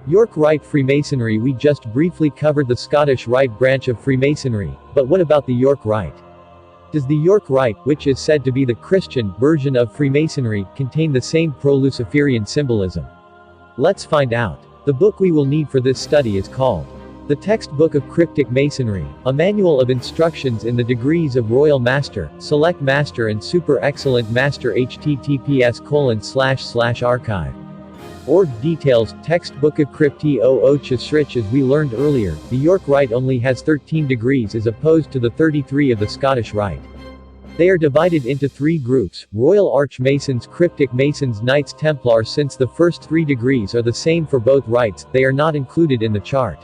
York Rite Freemasonry. We just briefly covered the Scottish Rite branch of Freemasonry, but what about the York Rite? Does the York Rite, which is said to be the Christian version of Freemasonry, contain the same pro-Luciferian symbolism? Let's find out. The book we will need for this study is called The Textbook of Cryptic Masonry, a manual of instructions in the degrees of Royal Master, Select Master and Super Excellent Master. https://archive. Org details, Textbook of Crypti 00 As we learned earlier, the York Rite only has 13 degrees as opposed to the 33 of the Scottish Rite. They are divided into 3 groups: Royal Arch Masons, Cryptic Masons, Knights Templar. Since the first 3 degrees are the same for both rites, they are not included in the chart.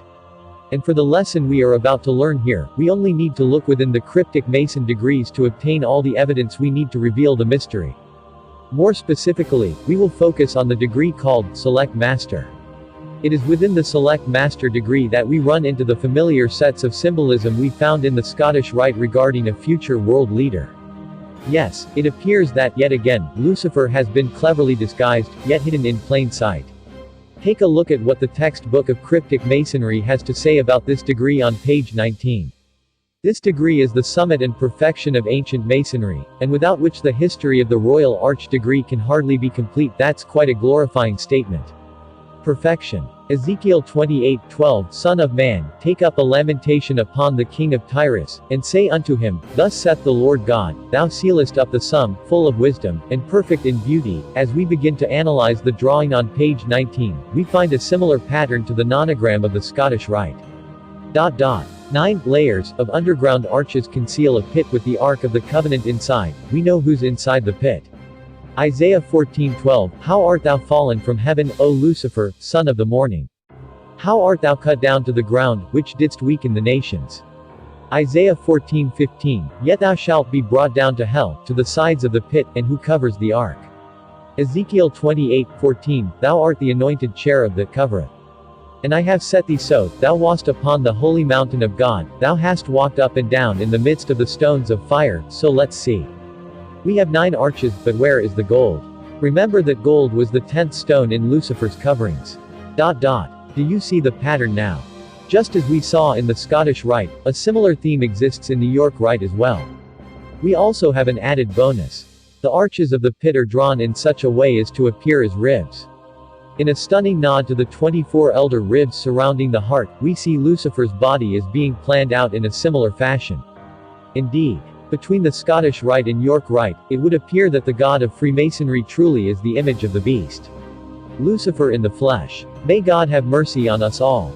And for the lesson we are about to learn here, we only need to look within the Cryptic Mason degrees to obtain all the evidence we need to reveal the mystery. More specifically, we will focus on the degree called Select Master. It is within the Select Master degree that we run into the familiar sets of symbolism we found in the Scottish Rite regarding a future world leader. Yes, it appears that, yet again, Lucifer has been cleverly disguised, yet hidden in plain sight. Take a look at what the Textbook of Cryptic Masonry has to say about this degree on page 19. This degree is the summit and perfection of ancient Masonry, and without which the history of the Royal Arch degree can hardly be complete. That's quite a glorifying statement. Perfection. Ezekiel 28:12 Son of man, take up a lamentation upon the king of Tyrus, and say unto him, Thus saith the Lord God, Thou sealest up the sum, full of wisdom, and perfect in beauty. As we begin to analyze the drawing on page 19, we find a similar pattern to the nonogram of the Scottish Rite. 9 layers of underground arches conceal a pit with the Ark of the Covenant inside. We know who's inside the pit. Isaiah 14:12 How art thou fallen from heaven, O Lucifer, son of the morning? How art thou cut down to the ground, which didst weaken the nations? Isaiah 14:15 Yet thou shalt be brought down to hell, to the sides of the pit, and who covers the ark? Ezekiel 28:14 Thou art the anointed cherub that covereth. And I have set thee so, thou wast upon the holy mountain of God, thou hast walked up and down in the midst of the stones of fire. So let's see. We have 9 arches, but where is the gold? Remember that gold was the 10th stone in Lucifer's coverings. Do you see the pattern now? Just as we saw in the Scottish Rite, a similar theme exists in the York Rite as well. We also have an added bonus. The arches of the pit are drawn in such a way as to appear as ribs. In a stunning nod to the 24 elder ribs surrounding the heart, we see Lucifer's body as being planned out in a similar fashion. Indeed, between the Scottish Rite and York Rite, it would appear that the God of Freemasonry truly is the image of the beast. Lucifer in the flesh. May God have mercy on us all.